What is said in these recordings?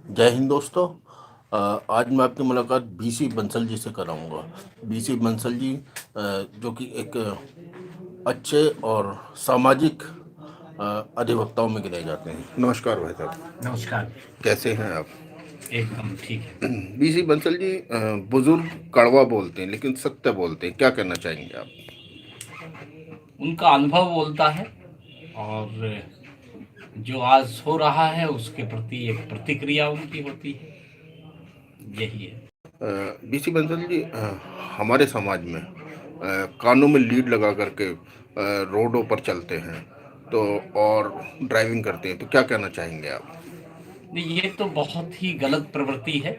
जय हिंद दोस्तों। आज मैं आपकी मुलाकात बीसी बंसल जी से कराऊंगा। बीसी बंसल जी जो कि एक अच्छे और सामाजिक अधिवक्ताओं में गिने जाते हैं। नमस्कार भाई साहब, नमस्कार। कैसे हैं आप? एकदम ठीक है। बीसी बंसल जी, बुजुर्ग कड़वा बोलते हैं लेकिन सत्य बोलते हैं, क्या कहना चाहेंगे आप? उनका अनुभव बोलता है और जो आज हो रहा है उसके प्रति एक प्रतिक्रिया उनकी होती है। यही है। बीसी बंसल जी, हमारे समाज में कानों में लीड लगा करके रोडों पर चलते हैं तो और ड्राइविंग करते हैं, तो क्या कहना चाहेंगे आप? नहीं, ये तो बहुत ही गलत प्रवृत्ति है।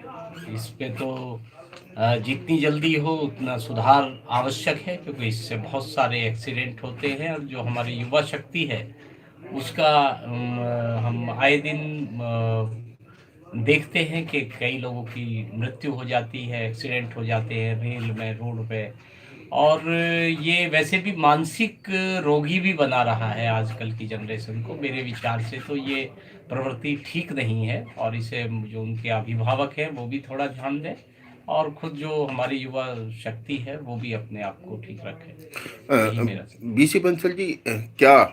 इस पे तो जितनी जल्दी हो उतना सुधार आवश्यक है, क्योंकि इससे बहुत सारे एक्सीडेंट होते हैं और जो हमारी युवा शक्ति है उसका हम आए दिन देखते हैं कि कई लोगों की मृत्यु हो जाती है, एक्सीडेंट हो जाते हैं रेल में, रोड पे। और ये वैसे भी मानसिक रोगी भी बना रहा है आजकल की जनरेशन को। मेरे विचार से तो ये प्रवृत्ति ठीक नहीं है और इसे जो उनके अभिभावक हैं वो भी थोड़ा ध्यान दें और खुद जो हमारी युवा शक्ति है वो भी अपने आप को ठीक रखे। यही मेरा। बीसी बंसल जी, क्या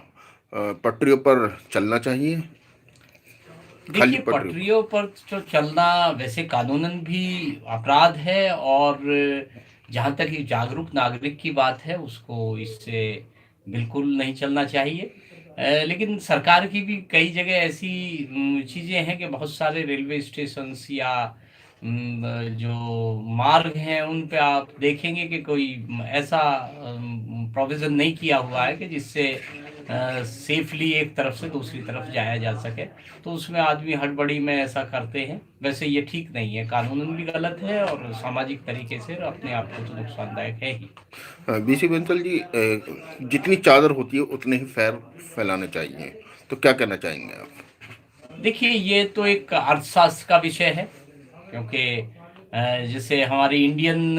पटरियों पर चलना चाहिए? खाली देखिए, पटरियों पर? पटरियों पर तो चलना वैसे कानूनन भी अपराध है और जहाँ तक ये जागरूक नागरिक की बात है उसको इससे बिल्कुल नहीं चलना चाहिए। लेकिन सरकार की भी कई जगह ऐसी चीज़ें हैं कि बहुत सारे रेलवे स्टेशंस या जो मार्ग हैं उन पे आप देखेंगे कि कोई ऐसा प्रोविज़न नहीं किया हुआ है कि जिससे सेफली एक तरफ से दूसरी तरफ जाया जा सके। तो उसमें आदमी हड़बड़ी में ऐसा करते हैं। वैसे ये ठीक नहीं है, कानूनन भी गलत है और सामाजिक तरीके से अपने आप को तो नुकसानदायक है ही। बीसी बंसल जी, जितनी चादर होती है उतने ही पैर फैलाने चाहिए, तो क्या कहना चाहेंगे आप? देखिए, ये तो एक अर्थशास्त्र का विषय है, क्योंकि जैसे हमारी इंडियन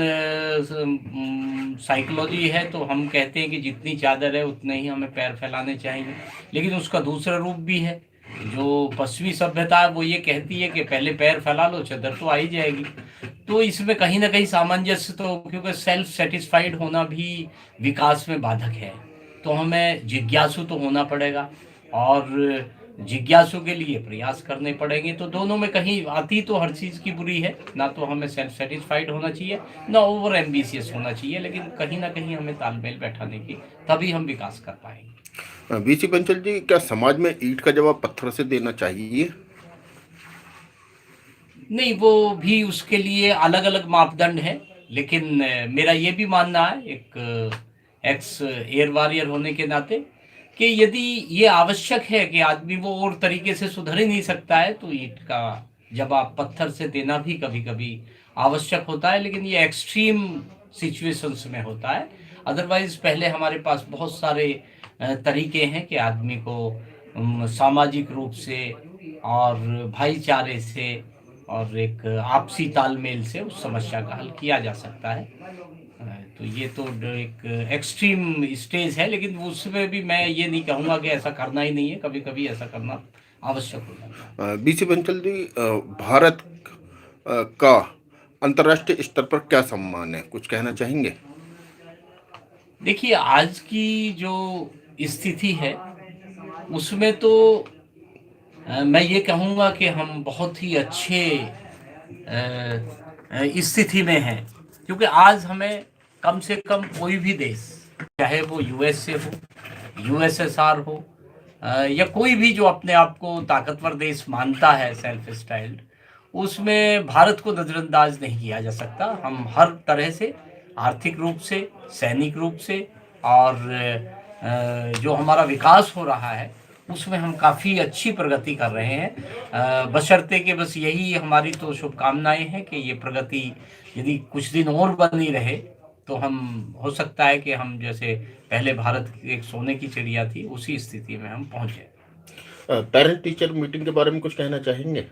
साइकोलॉजी है तो हम कहते हैं कि जितनी चादर है उतने ही हमें पैर फैलाने चाहिए। लेकिन उसका दूसरा रूप भी है। जो पश्चिमी सभ्यता है वो ये कहती है कि पहले पैर फैला लो, चादर तो आ ही जाएगी। तो इसमें कहीं ना कहीं सामंजस्य तो, क्योंकि सेल्फ सेटिस्फाइड होना भी विकास में बाधक है। तो हमें जिज्ञासु तो होना पड़ेगा और जिज्ञासु के लिए प्रयास करने पड़ेंगे। तो दोनों में कहीं आती तो हर चीज़ की बुरी है। ना तो हमें सेल्फ सेटिस्फाइड होना चाहिए, ना ओवर एम्बिशियस होना चाहिए, लेकिन कहीं ना कहीं हमें तालमेल बैठाने की, तभी हम विकास कर पाएंगे। बीसी बंसल जी, क्या समाज में ईंट का जवाब पत्थर से देना चाहिए? नहीं, वो भी उसके लिए अलग अलग मापदंड है। लेकिन मेरा ये भी मानना है, एक एक्स एयर वॉरियर होने के नाते, कि यदि ये आवश्यक है कि आदमी वो और तरीके से सुधर ही नहीं सकता है तो ईंट का जवाब पत्थर से देना भी कभी कभी आवश्यक होता है। लेकिन ये एक्सट्रीम सिचुएशंस में होता है। अदरवाइज पहले हमारे पास बहुत सारे तरीके हैं कि आदमी को सामाजिक रूप से और भाईचारे से और एक आपसी तालमेल से उस समस्या का हल किया जा सकता है। तो ये तो एक एक्सट्रीम स्टेज है, लेकिन उसमें भी मैं ये नहीं कहूँगा कि ऐसा करना ही नहीं है। कभी कभी ऐसा करना आवश्यक हो जाता है। बीसी बंसल जी, भारत का अंतर्राष्ट्रीय स्तर पर क्या सम्मान है, कुछ कहना चाहेंगे? देखिए, आज की जो स्थिति है उसमें तो मैं ये कहूँगा कि हम बहुत ही अच्छे स्थिति में हैं। क्योंकि आज हमें कम से कम कोई भी देश, चाहे वो यूएसए हो, यूएसएसआर हो, या कोई भी जो अपने आप को ताकतवर देश मानता है सेल्फ स्टाइल्ड, उसमें भारत को नज़रअंदाज नहीं किया जा सकता। हम हर तरह से, आर्थिक रूप से, सैनिक रूप से और जो हमारा विकास हो रहा है उसमें हम काफ़ी अच्छी प्रगति कर रहे हैं। बशर्ते कि बस यही हमारी तो शुभकामनाएं हैं कि ये प्रगति यदि कुछ दिन और बनी रहे तो हम, हो सकता है कि हम जैसे पहले भारत की एक सोने की चिड़िया थी उसी स्थिति में हम पहुंचे। पेरेंट टीचर मीटिंग के बारे में कुछ कहना चाहेंगे?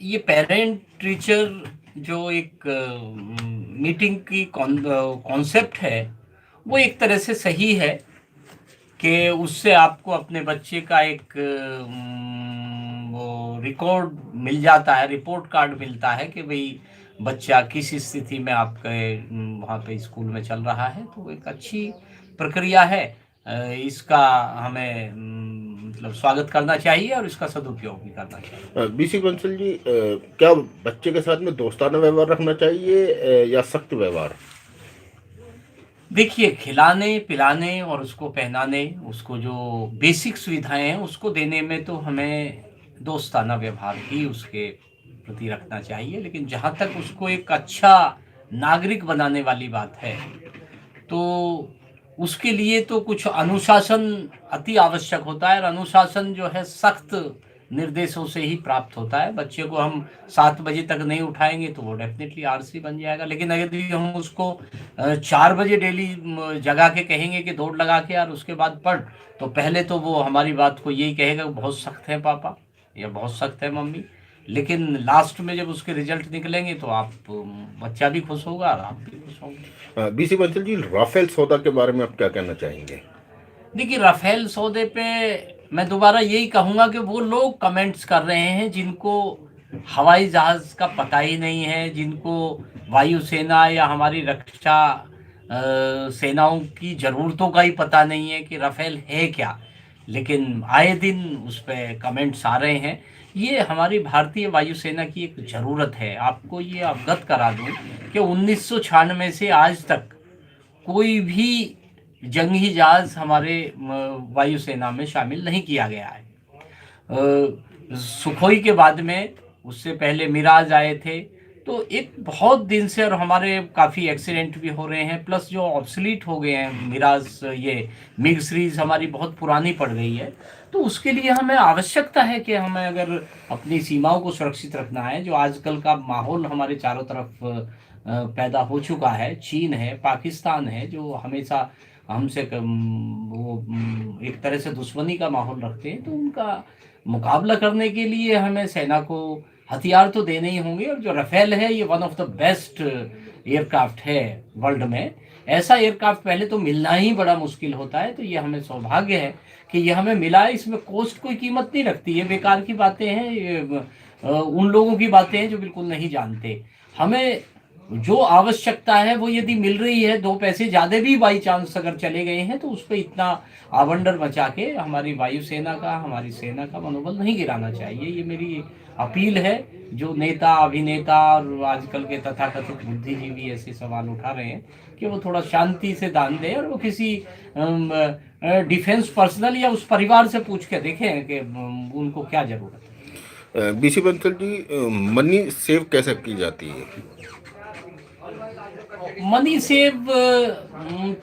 ये पेरेंट टीचर जो एक मीटिंग की कॉन्सेप्ट है वो एक तरह से सही है कि उससे आपको अपने बच्चे का एक वो रिकॉर्ड मिल जाता है, रिपोर्ट कार्ड मिलता है कि भाई बच्चा किस स्थिति में आपके वहाँ पे स्कूल में चल रहा है, तो एक अच्छी प्रक्रिया है। इसका हमें मतलब स्वागत करना चाहिए और इसका सदुपयोग भी करना चाहिए। बीसी बंसल जी, क्या बच्चे के साथ में दोस्ताना व्यवहार रखना चाहिए या सख्त व्यवहार? देखिए, खिलाने, पिलाने और उसको पहनाने, उसको जो बेसिक सुविधाएँ हैं, उसको देने में तो हमें दोस्ताना व्यवहार ही उसके प्रति रखना चाहिए। लेकिन जहाँ तक उसको एक अच्छा नागरिक बनाने वाली बात है, तो उसके लिए तो कुछ अनुशासन अति आवश्यक होता है, और अनुशासन जो है सख्त निर्देशों से ही प्राप्त होता है। बच्चे को हम 7 बजे तक नहीं उठाएँगे तो वो डेफ़िनिटली आलसी बन जाएगा। लेकिन यदि हम उसको 4 बजे डेली जगा के कहेंगे कि दौड़ लगा के यार उसके बाद पढ़, तो पहले तो वो हमारी बात को यही कहेगा, बहुत सख्त है पापा या बहुत सख्त है मम्मी। लेकिन लास्ट में जब उसके रिजल्ट निकलेंगे तो आप बच्चा भी खुश होगा और आप भी खुश होंगे। बीसी बंसल जी, राफेल सौदा के बारे में आप क्या कहना चाहेंगे? देखिए, राफेल सौदे पे मैं दोबारा यही कहूँगा कि वो लोग कमेंट्स कर रहे हैं जिनको हवाई जहाज़ का पता ही नहीं है, जिनको वायुसेना या हमारी रक्षा सेनाओं की ज़रूरतों का ही पता नहीं है कि राफेल है क्या। लेकिन आए दिन उस पे कमेंट्स आ रहे हैं। ये हमारी भारतीय वायुसेना की एक ज़रूरत है। आपको ये अवगत करा दूँ कि 1996 से आज तक कोई भी जंगी जहाज हमारे वायुसेना में शामिल नहीं किया गया है। सुखोई के बाद में उससे पहले मिराज आए थे, तो एक बहुत दिन से और हमारे काफ़ी एक्सीडेंट भी हो रहे हैं, प्लस जो ऑब्सलीट हो गए हैं मिराज, ये मिग सीरीज हमारी बहुत पुरानी पड़ गई है। तो उसके लिए हमें आवश्यकता है कि हमें अगर अपनी सीमाओं को सुरक्षित रखना है, जो आजकल का माहौल हमारे चारों तरफ पैदा हो चुका है, चीन है, पाकिस्तान है, जो हमेशा हमसे एक तरह से दुश्मनी का माहौल रखते हैं, तो उनका मुकाबला करने के लिए हमें सेना को हथियार तो देने ही होंगे। और जो राफेल है ये one of the best aircraft है वर्ल्ड में। ऐसा एयरक्राफ्ट पहले तो मिलना ही बड़ा मुश्किल होता है, तो ये हमें सौभाग्य है कि ये हमें मिला है। इसमें कॉस्ट कोई कीमत नहीं रखती, ये बेकार की बातें हैं, ये उन लोगों की बातें हैं जो बिल्कुल नहीं जानते। हमें जो आवश्यकता है वो यदि मिल रही है, 2 पैसे ज़्यादा भी बाई चांस अगर चले गए हैं, तो उस पे इतना आवंडर मचा के हमारी वायुसेना का, हमारी सेना का मनोबल नहीं गिराना चाहिए। ये मेरी अपील है। जो नेता, अभिनेता और आजकल के तथाकथित बुद्धिजीवी ऐसे सवाल उठा रहे हैं कि वो थोड़ा शांति से दान दें, और वो किसी डिफेंस पर्सनल या उस परिवार से पूछ के देखें कि उनको क्या ज़रूरत है। BC Bansal ji, money save कैसे की जाती है? मनी सेव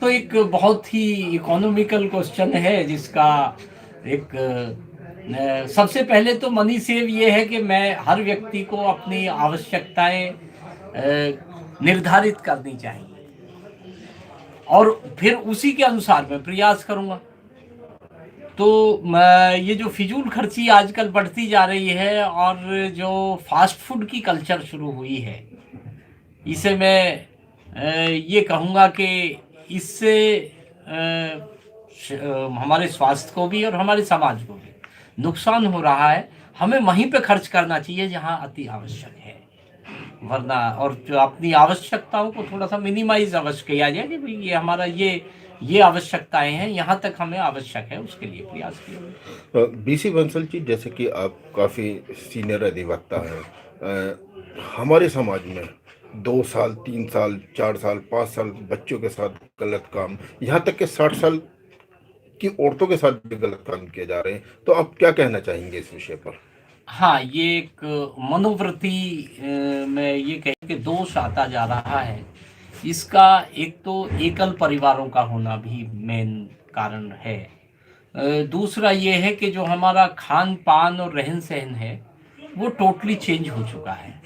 तो एक बहुत ही इकोनॉमिकल क्वेश्चन है, जिसका एक सबसे पहले तो मनी सेव ये है कि मैं हर व्यक्ति को अपनी आवश्यकताएं निर्धारित करनी चाहिए, और फिर उसी के अनुसार मैं प्रयास करूंगा। तो ये जो फिजूल खर्ची आजकल बढ़ती जा रही है, और जो फास्ट फूड की कल्चर शुरू हुई है, इसे मैं ये कहूँगा कि इससे हमारे स्वास्थ्य को भी और हमारे समाज को भी नुकसान हो रहा है। हमें वहीं पे खर्च करना चाहिए जहाँ अति आवश्यक है, वरना और जो अपनी आवश्यकताओं को थोड़ा सा मिनिमाइज अवश्य किया जाए कि भाई ये हमारा ये आवश्यकताएं हैं, यहाँ तक हमें आवश्यक है, उसके लिए प्रयास किया। बीसी बंसल जी, जैसे कि आप काफ़ी सीनियर अधिवक्ता हैं, हमारे समाज में 2 साल, 3 साल, 4 साल, 5 साल बच्चों के साथ गलत काम, यहाँ तक कि 60 साल की औरतों के साथ भी गलत काम किए जा रहे हैं, तो आप क्या कहना चाहेंगे इस विषय पर? हाँ, ये एक मनोवृत्ति में ये कहें कि दोष आता जा रहा है। इसका एक तो एकल परिवारों का होना भी मेन कारण है। दूसरा ये है कि जो हमारा खान-पान और रहन-सहन है, वो टोटली चेंज हो चुका है।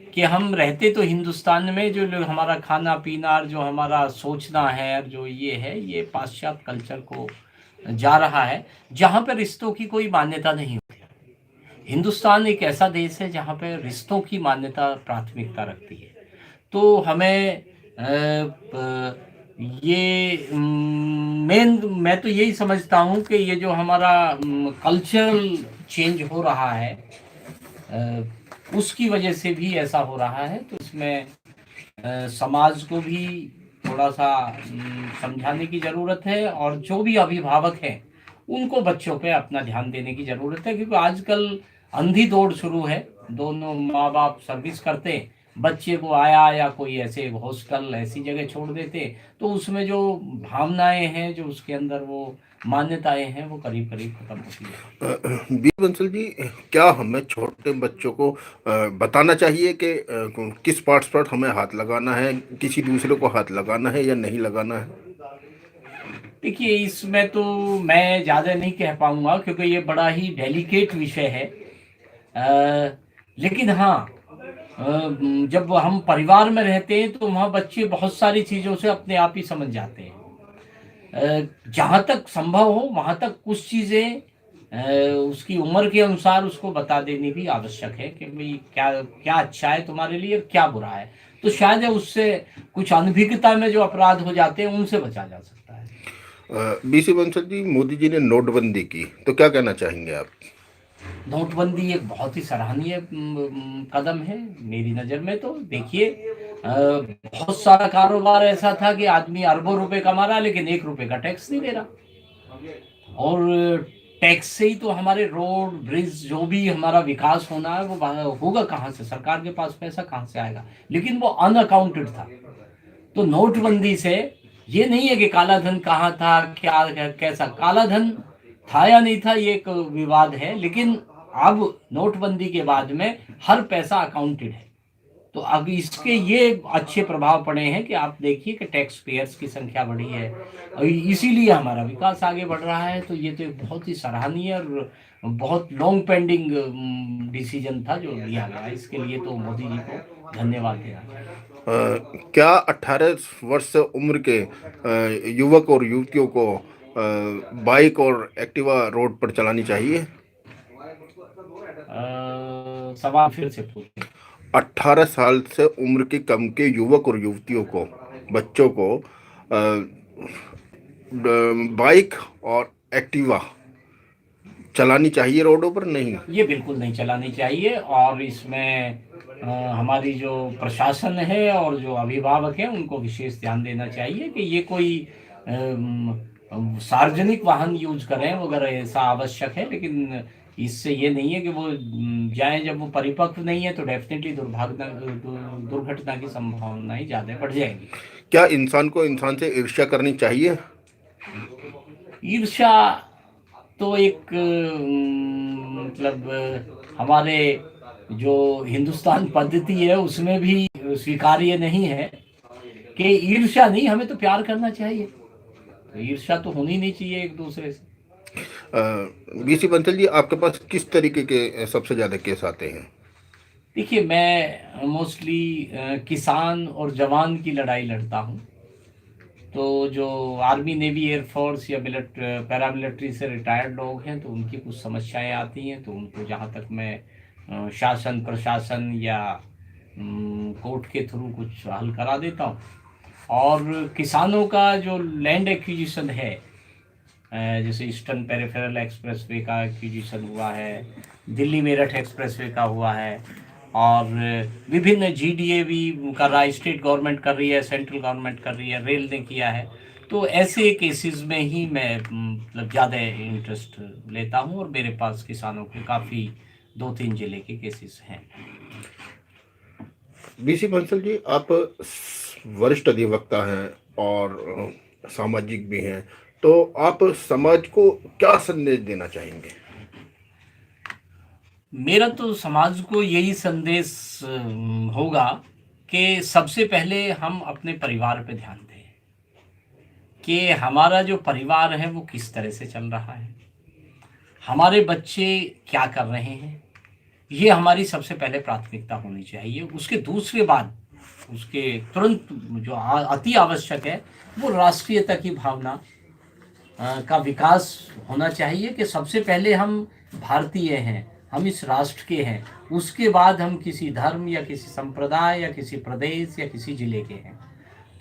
कि हम रहते तो हिंदुस्तान में, जो लोग हमारा खाना-पीना और जो हमारा सोचना है और जो ये है, ये पाश्चात्य कल्चर को जा रहा है, जहाँ पे रिश्तों की कोई मान्यता नहीं होती। हिंदुस्तान एक ऐसा देश है जहाँ पे रिश्तों की मान्यता प्राथमिकता रखती है। तो हमें ये मैं तो यही समझता हूँ कि ये जो हमारा कल्चरल चेंज हो रहा है, उसकी वजह से भी ऐसा हो रहा है। तो इसमें समाज को भी थोड़ा सा समझाने की ज़रूरत है, और जो भी अभिभावक हैं उनको बच्चों पे अपना ध्यान देने की ज़रूरत है, क्योंकि आजकल अंधी दौड़ शुरू है। दोनों माँ बाप सर्विस करते, बच्चे को आया या कोई ऐसे हॉस्टल ऐसी जगह छोड़ देते, तो उसमें जो भावनाएं हैं, जो उसके अंदर वो मान्यताएं हैं, वो करीब करीब खत्म होती है। बी बंसल जी, क्या हमें छोटे बच्चों को बताना चाहिए कि किस पार्ट्स पर हमें हाथ लगाना है, किसी दूसरे को हाथ लगाना है या नहीं लगाना है? देखिए, इसमें तो मैं ज़्यादा नहीं कह पाऊंगा, क्योंकि ये बड़ा ही डेलिकेट विषय है। लेकिन हाँ, जब हम परिवार में रहते हैं तो वहाँ बच्चे बहुत सारी चीज़ों से अपने आप ही समझ जाते हैं। जहाँ तक संभव हो वहाँ तक कुछ चीज़ें उसकी उम्र के अनुसार उसको बता देनी भी आवश्यक है, कि भाई क्या क्या अच्छा है तुम्हारे लिए और क्या बुरा है। तो शायद उससे कुछ अनभिज्ञता में जो अपराध हो जाते हैं उनसे बचा जा सकता है। बीसी बंसल जी, मोदी जी ने नोटबंदी की, तो क्या कहना चाहेंगे आप? नोटबंदी एक बहुत ही सराहनीय कदम है मेरी नज़र में। तो देखिए, बहुत सारा कारोबार ऐसा था कि आदमी अरबों रुपए कमा रहा, लेकिन 1 रुपए का टैक्स नहीं दे रहा। और टैक्स से ही तो हमारे रोड ब्रिज, जो भी हमारा विकास होना है, वो होगा कहाँ से? सरकार के पास पैसा कहाँ से आएगा? लेकिन वो अनअकाउंटेड था। तो नोटबंदी से ये नहीं है कि काला धन कहाँ था, क्या कैसा काला धन था या नहीं था, ये एक विवाद है। लेकिन अब नोटबंदी के बाद में हर पैसा अकाउंटेड है। तो अब इसके ये अच्छे प्रभाव पड़े हैं कि आप देखिए कि टैक्स पेयर्स की संख्या बढ़ी है, और इसीलिए हमारा विकास आगे बढ़ रहा है। तो ये तो एक बहुत ही सराहनीय और बहुत लॉन्ग पेंडिंग डिसीजन था जो लिया गया। इसके लिए तो मोदी जी को धन्यवाद देना चाहिए। क्या 18 वर्ष से उम्र के युवक और युवतियों को बाइक और एक्टिवा रोड पर चलानी चाहिए? सवाल फिर से पूछें। 18 साल से उम्र के कम के युवक और युवतियों को, बच्चों को बाइक और एक्टिवा चलानी चाहिए रोडों पर, नहीं? ये बिल्कुल नहीं चलानी चाहिए। और इसमें हमारी जो प्रशासन है और जो अभिभावक हैं उनको विशेष ध्यान देना चाहिए कि ये कोई सार्वजनिक वाहन यूज करें अगर ऐसा आवश्यक है। लेकिन इससे ये नहीं है कि वो जाएं, जब वो परिपक्व नहीं है तो डेफिनेटली दुर्घटना की संभावनाएं ज़्यादा बढ़ जाएंगी। क्या इंसान को इंसान से ईर्ष्या करनी चाहिए? ईर्ष्या तो एक मतलब हमारे जो हिंदुस्तान पद्धति है उसमें भी स्वीकार्य नहीं है। कि ईर्ष्या नहीं, हमें तो प्यार करना चाहिए। तो ईर्ष्या तो होनी नहीं चाहिए एक दूसरे से। बीसी बंसल जी, आपके पास किस तरीके के सबसे ज़्यादा केस आते हैं? देखिए, मैं मोस्टली किसान और जवान की लड़ाई लड़ता हूँ। तो जो आर्मी नेवी एयरफोर्स या पैरामिलिट्री से रिटायर्ड लोग हैं तो उनकी कुछ समस्याएं आती हैं, तो उनको जहाँ तक मैं शासन प्रशासन या कोर्ट के थ्रू कुछ हल करा देता हूँ। और किसानों का जो लैंड एक्विजिशन है, जैसे ईस्टर्न पेरिफेरल एक्सप्रेसवे का एक्विजिशन हुआ है, दिल्ली मेरठ एक्सप्रेसवे का हुआ है, और विभिन्न जीडीए भी कर रहा है, स्टेट गवर्नमेंट कर रही है, सेंट्रल गवर्नमेंट कर रही है, रेल ने किया है। तो ऐसे केसेस में ही मैं मतलब ज़्यादा इंटरेस्ट लेता हूँ, और मेरे पास किसानों के काफ़ी 2-3 जिले के केसेस हैं। बीसी बंसल जी, आप वरिष्ठ अधिवक्ता हैं और सामाजिक भी हैं, तो आप समाज को क्या संदेश देना चाहेंगे? मेरा तो समाज को यही संदेश होगा कि सबसे पहले हम अपने परिवार पे ध्यान दें कि हमारा जो परिवार है वो किस तरह से चल रहा है, हमारे बच्चे क्या कर रहे हैं। ये हमारी सबसे पहले प्राथमिकता होनी चाहिए। उसके दूसरे बाद, उसके तुरंत जो अति आवश्यक है, वो राष्ट्रीयता की भावना का विकास होना चाहिए कि सबसे पहले हम भारतीय हैं, हम इस राष्ट्र के हैं। उसके बाद हम किसी धर्म या किसी संप्रदाय या किसी प्रदेश या किसी जिले के हैं।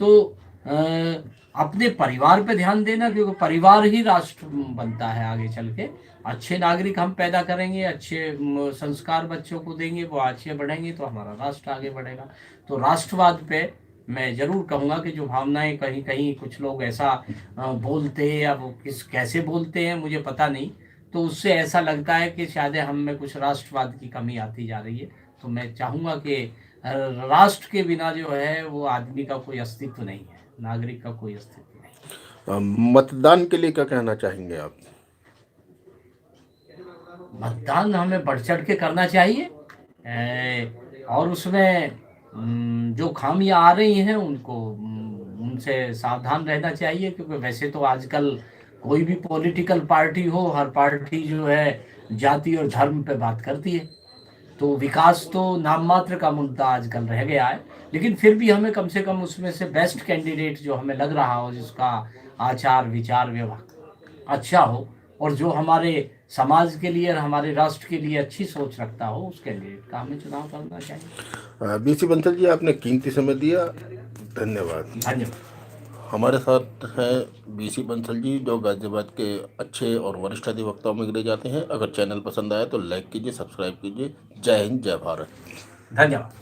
तो अपने परिवार पे ध्यान देना, क्योंकि परिवार ही राष्ट्र बनता है आगे चल के। अच्छे नागरिक हम पैदा करेंगे, अच्छे संस्कार बच्चों को देंगे, वो अच्छे बढ़ेंगे तो हमारा राष्ट्र आगे बढ़ेगा। तो राष्ट्रवाद पे मैं जरूर कहूँगा कि जो भावनाएं कहीं कहीं कुछ लोग ऐसा बोलते हैं, या वो कैसे बोलते हैं मुझे पता नहीं, तो उससे ऐसा लगता है कि शायद हम में कुछ राष्ट्रवाद की कमी आती जा रही है। तो मैं चाहूँगा कि राष्ट्र के बिना जो है वो आदमी का कोई अस्तित्व नहीं है, नागरिक का कोई अस्तित्व नहीं। मतदान के लिए क्या कहना चाहेंगे आप? मतदान हमें बढ़ चढ़ के करना चाहिए, और उसमें जो खामियां आ रही हैं उनको उनसे सावधान रहना चाहिए, क्योंकि वैसे तो आजकल कोई भी पॉलिटिकल पार्टी हो, हर पार्टी जो है जाति और धर्म पे बात करती है। तो विकास तो नाम मात्र का मुद्दा आजकल रह गया है, लेकिन फिर भी हमें कम से कम उसमें से बेस्ट कैंडिडेट जो हमें लग रहा हो, जिसका आचार विचार व्यवहार अच्छा हो, और जो हमारे समाज के लिए और हमारे राष्ट्र के लिए अच्छी सोच रखता हो, उस कैंडिडेट का हमें चुनाव करना चाहिए। बीसी बंसल जी, आपने कीमती समय दिया, धन्यवाद। धन्यवाद। हमारे साथ हैं बीसी बंसल जी, जो गाजियाबाद के अच्छे और वरिष्ठ अधिवक्ताओं में गिने जाते हैं। अगर चैनल पसंद आए तो लाइक कीजिए, सब्सक्राइब कीजिए। जय हिंद, जय भारत। धन्यवाद।